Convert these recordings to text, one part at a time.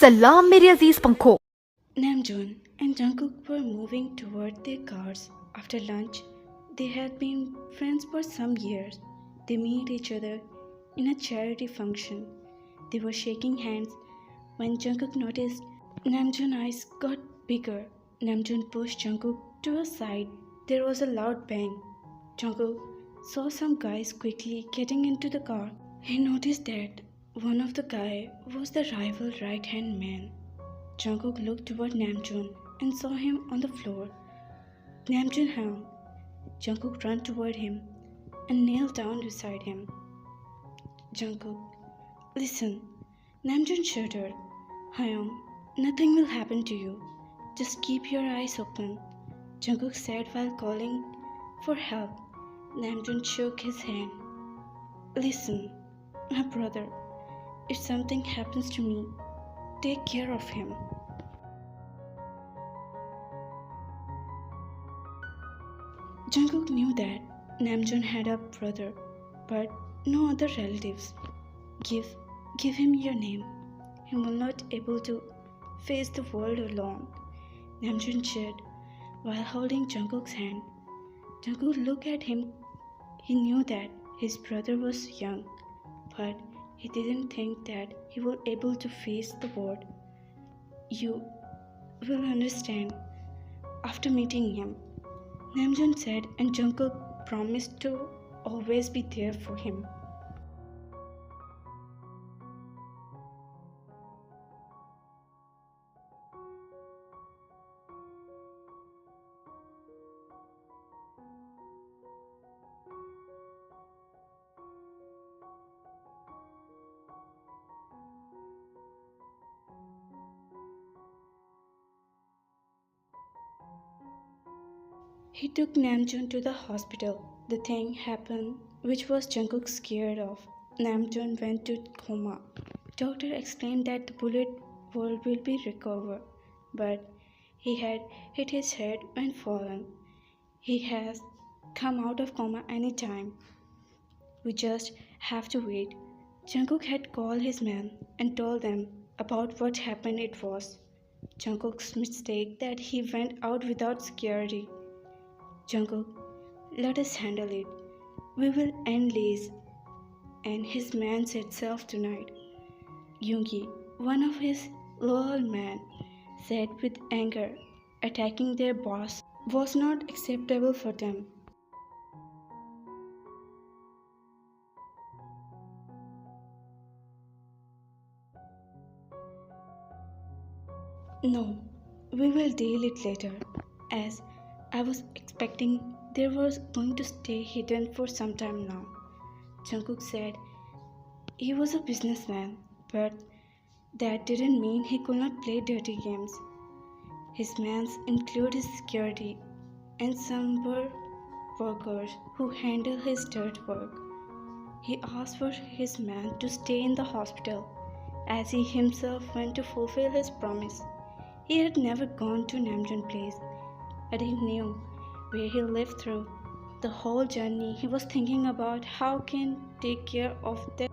सलाम मेरे अजीज पंखों। Namjoon and Jungkook were moving toward their cars. After lunch, they had been friends for some years. They met each other in a charity function. They were shaking hands when Jungkook noticed Namjoon's eyes got bigger. Namjoon pushed Jungkook to a side. There was a loud bang. Jungkook saw some guys quickly getting into the car. He noticed that one of the guys was the rival right-hand man. Jungkook looked toward Namjoon and saw him on the floor. Namjoon hung. Jungkook ran toward him and knelt down beside him. Jungkook, listen. Namjoon shuddered. Hyung, nothing will happen to you. Just keep your eyes open, Jungkook said while calling for help. Namjoon shook his hand. Listen, my brother, if something happens to me, take care of him. Jungkook knew that Namjoon had a brother, but no other relatives. Give him your name. He will not able to face the world alone. Namjoon said while holding Jungkook's hand. Jungkook looked at him. He knew that his brother was young, but he didn't think that he was able to face the world. You will understand after meeting him, Namjoon said, and Jungkook promised to always be there for him. He took Namjoon to the hospital. The thing happened which was Jungkook scared of. Namjoon went to coma. Doctor explained that the bullet wound will be recovered, but he had hit his head when fallen. He has come out of coma any time. We just have to wait. Jungkook had called his men and told them about what happened it was. Jungkook's mistake that he went out without security. Jungkook, let us handle it. We will end Lee's and his man said self tonight. Yoongi, one of his loyal men, said with anger, attacking their boss was not acceptable for them. No, we will deal it later. As I was expecting, they was going to stay hidden for some time now. Jungkook said he was a businessman, but that didn't mean he could not play dirty games. His men include his security and some were workers who handle his dirt work. He asked for his man to stay in the hospital as he himself went to fulfill his promise. He had never gone to Namjoon place, but he knew where he lived through. The whole journey he was thinking about how can take care of that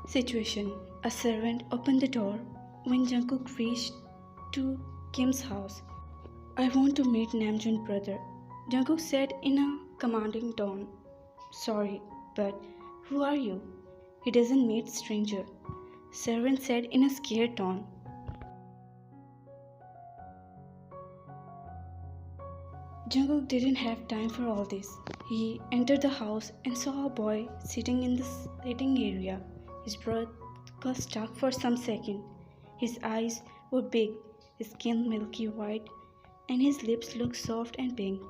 situation. A servant opened the door when Jungkook reached to Kim's house. I want to meet Namjoon's brother, Jungkook said in a commanding tone. Sorry, but who are you? He doesn't meet stranger, servant said in a scared tone. Jungkook didn't have time for all this. He entered the house and saw a boy sitting in the sitting area. His breath got stuck for some seconds. His eyes were big, his skin milky white, and his lips looked soft and pink.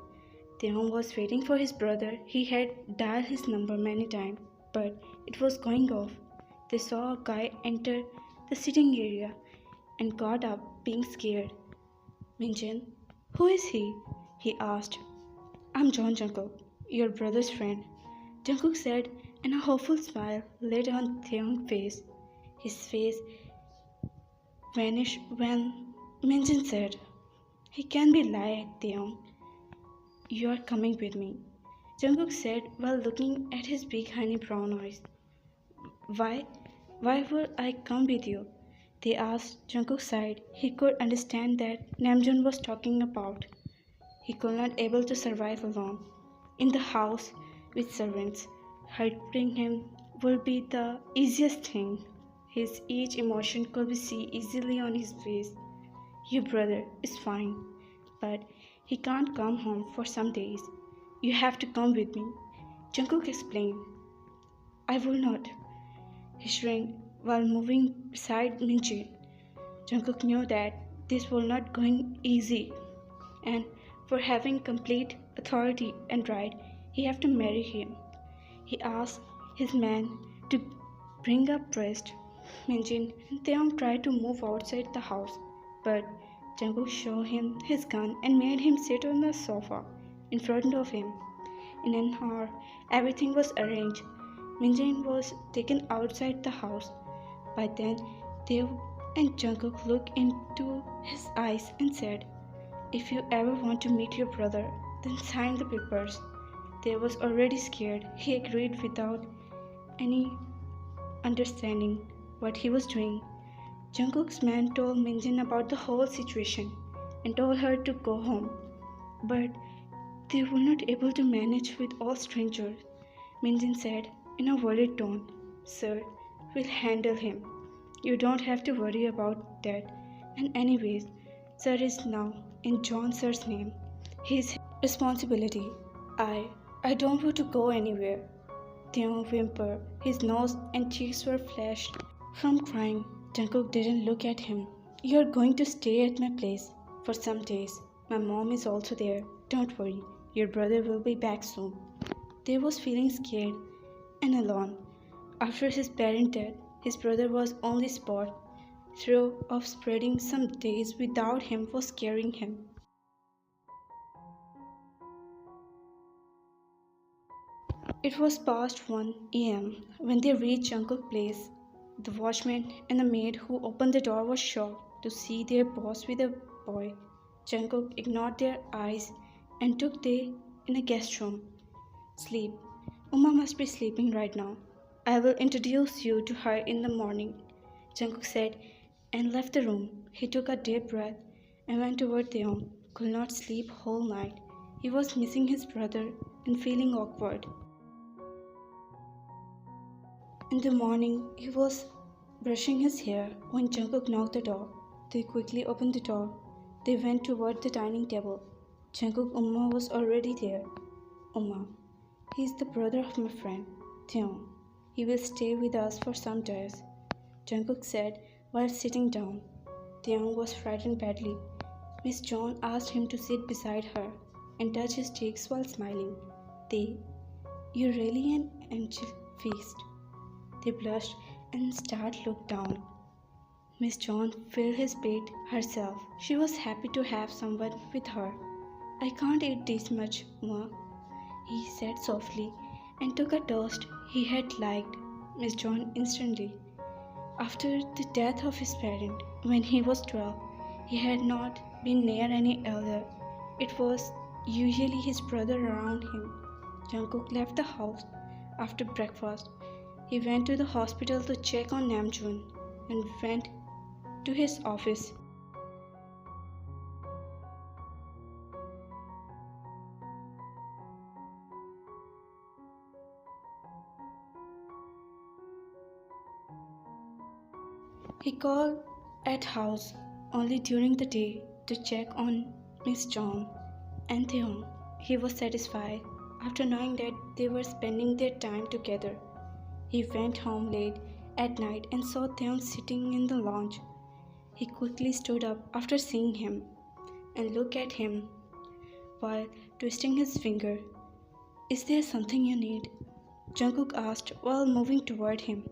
Taekook was waiting for his brother. He had dialed his number many times, but it was going off. They saw a guy enter the sitting area and got up, being scared. Minjin, who is he? He asked. I'm John Jungkook, your brother's friend, Jungkook said, and a hopeful smile lit on Taekook's face. His face vanished when Minjin said, he can be lied, Taekook. You are coming with me, Jungkook said while looking at his big honey brown eyes. Why? Why would I come with you? They asked Jungkook's side. He could understand that Namjoon was talking about. He could not able to survive alone. In the house with servants, hurting him would be the easiest thing. His each emotion could be seen easily on his face. Your brother is fine, but he can't come home for some days. You have to come with me. Jungkook explained. I will not. He shrank while moving beside Minjin. Jungkook knew that this was not going easy, and for having complete authority and right, he had to marry him. He asked his man to bring up rest. Minjin and Taeyong tried to move outside the house, but Jungkook showed him his gun and made him sit on the sofa in front of him. In an hour, everything was arranged. Minjin was taken outside the house. By then, Taeyong and Jungkook looked into his eyes and said, if you ever want to meet your brother, then sign the papers. They was already scared. He agreed without any understanding what he was doing. Jungkook's man told Minjin about the whole situation and told her to go home. But they were not able to manage with all strangers. Minjin said in a worried tone, Sir, we'll handle him. You don't have to worry about that. And anyways, Sir is now in John Sir's name. His responsibility. I don't want to go anywhere. Theo whimpered. His nose and cheeks were flushed from crying. Jungkook didn't look at him. You're going to stay at my place for some days. My mom is also there. Don't worry. Your brother will be back soon. They was feeling scared and alone. After his parent death, his brother was only spot. Through of spreading some days without him was scaring him. It was past 1 a.m. when they reached Jungkook's place. The watchman and the maid who opened the door was shocked to see their boss with a boy. Jungkook ignored their eyes and took they in a guest room. Sleep. Uma must be sleeping right now. I will introduce you to her in the morning, Jungkook said and left the room. He took a deep breath and went toward Taeyong. Could not sleep whole night. He was missing his brother and feeling awkward. In the morning, he was brushing his hair when Jungkook knocked the door. They quickly opened the door. They went toward the dining table. Jungkook Umma was already there. Umma, he is the brother of my friend, Taeyong. He will stay with us for some days, Jungkook said while sitting down. Taeyong was frightened badly. Miss John asked him to sit beside her and touch his cheeks while smiling. You're really an angel feast. They blushed and started to look down. Miss John filled his plate herself. She was happy to have someone with her. I can't eat this much, Ma, he said softly and took a toast he had liked. Miss John instantly. After the death of his parent, when he was 12, he had not been near any elder. It was usually his brother around him. Jungkook left the house after breakfast. He went to the hospital to check on Namjoon and went to his office. He called at house only during the day to check on Miss John and Theon. He was satisfied after knowing that they were spending their time together. He went home late at night and saw Theon sitting in the lounge. He quickly stood up after seeing him and looked at him while twisting his finger. Is there something you need? Jungkook asked while moving toward him.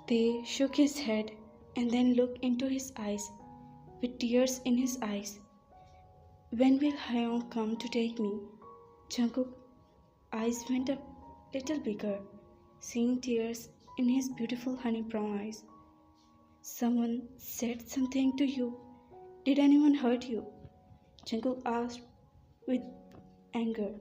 They shook his head and then looked into his eyes with tears in his eyes. When will Hyung come to take me? Jungkook's eyes went a little bigger, seeing tears in his beautiful honey brown eyes. Someone said something to you? Did anyone hurt you? Jungkook asked with anger.